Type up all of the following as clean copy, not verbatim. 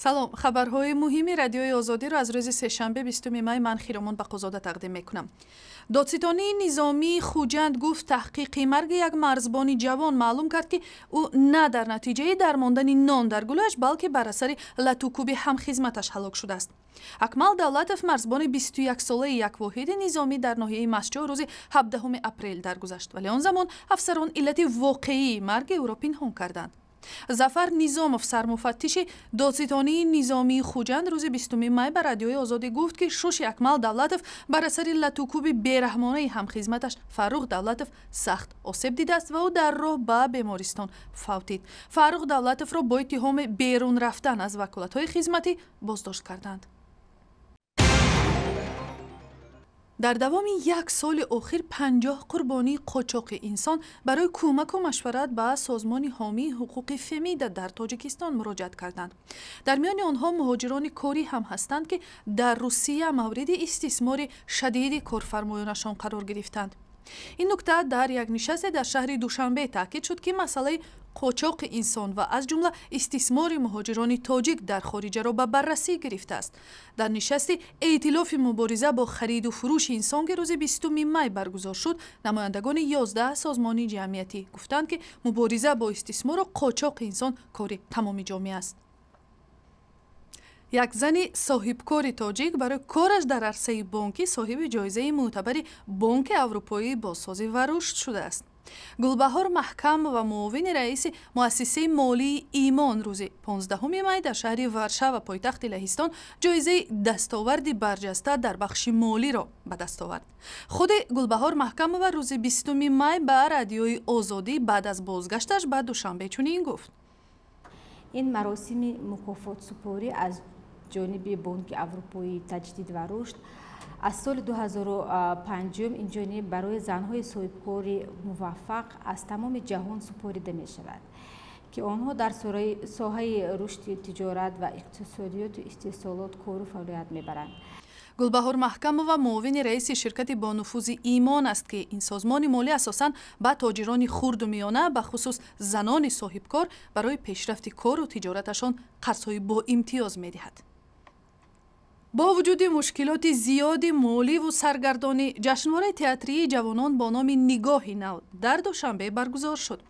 салом, хабарҳои муҳими радиои озодиро аз рӯзи сешанбе 20 май ман Хиромон Бақозода тақдим мекунам. Додситонии низомии Хуҷанд гуфт таҳқиқи марги як Марзбони ҷавон маълум кард ки ӯ на дар натиҷаи дармондани нон дар гулӯяш, балки бар асари латукуби ҳамхидматаш ҳалок шудааст. Акмал Давлатов Марзбони 21-солаи як воҳиди низомӣ дар ноҳияи Масъалаи рӯзи 17 апрел даргузашт, вале он замон афсарон иллати воқеии марги ӯро пинҳон карданд. Зафар Низомов, сармуфаттиши додситонии низомии Хуҷанд, рӯзи 20 май ба радиои Озодӣ гуфт ки шуши Акмал Давлатов бар асари латукуби бераҳмонаи ҳамхидматаш Фаррух Давлатов сахт осеб дидааст ва ӯ дар роҳ ба бемористон фавтид. Фаррух Давлатовро бо иттиҳоми берун рафтан аз ваколатҳои хизматӣ боздошт карданд. дар давоми як соли охир 50 қурбонии қочоқи инсон барои кӯмаку машварат ба созмони ҳомии ҳуқуқи Фемида дар Тоҷикистон муроҷиат карданд. дар миёни онҳо муҳоҷирони корӣ ҳам ҳастанд, ки дар Русия мавриди истисмори шадиди корфармоёнашон қарор гирифтанд. ин нукта дар як нишасте дар шаҳри Душанбе таъкид шуд, ки масъалаи қочоқи инсон ва аз ҷумла истисмори муҳоҷирони тоҷик дар хориҷаро ба баррасӣ гирифтааст. дар нишасти эътилофи мубориза бо хариду фурӯши инсон ки рӯзи 20 май баргузор шуд, намояндагони 11 созмони ҷамъиятӣ гуфтанд, ки мубориза бо истисмору қочоқи инсон кори тамоми ҷомеа аст. як зани соҳибкори тоҷик барои кораш дар арсаи бонкӣ соҳиби ҷоизаи муътабари Бонки Аврупоӣ бозсозӣ ва рушд шудааст. Гулбаҳор Маҳкамова, муовини раиси муассисаи молии Имон, рӯзи 15 май дар шаҳри Варшава, пойтахти Лаҳистон, ҷоизаи дастоварди барҷаста дар бахши молиро ба даст овард. худи Гулбаҳор Маҳкамова рӯзи 20 май ба радиои Озодӣ баъд аз бозгашташ ба Душанбе чунин гуфт: ин маросими мукофотсупорӣ аз ҷониби Бонки Аврупоӣ таҷдид ва рушд аз соли 2005 инҷониб барои занҳои соҳибкори муваффақ аз тамоми ҷаҳон супорида мешавад, ки онҳо дар соҳаи рушди тиҷорат ва иқтисодиёту истеҳсолот кору фаъолият мебаранд. Гулбаҳор Маҳкамова муовини раиси ширкати бонуфузи Имон аст, ки ин созмони молӣ асосан ба тоҷирони хурду миёна, ба хусус занони соҳибкор, барои пешрафти кору тиҷораташон қарзҳои боимтиёз медиҳад. бо вуҷуди мушкилоти зиёди моливу саргардонӣ, ҷашнвораи театрии ҷавонон бо номи Нигоҳи нав дар Душанбе баргузор шуд.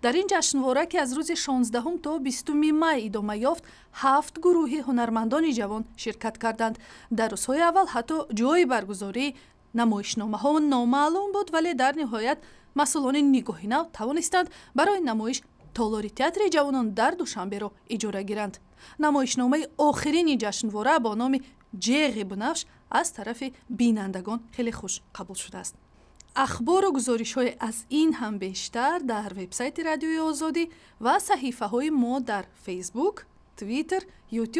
дар ин ҷашнвора, ки аз рӯзи 16 то 20 май идома ёфт, 7 гурӯҳи ҳунармандони ҷавон ширкат карданд. дар рӯзҳои аввал ҳатто ҷои баргузории намоишномаҳо номаълум буд, вале дар ниҳоят масъулони Нигоҳи нав тавонистанд барои намоиш толори театри ҷавонон дар Душанберо иҷора гиранд. намоишномаи охирини ҷашнвора бо номи ҷеғи бунафш аз тарафи бинандагон хеле хуш қабул шудааст. ахбору гузоришҳои аз ин ҳам бештар дар вебсайти радиои Озодӣ ва саҳифаҳои мо дар Facebook, Twitter, YouTube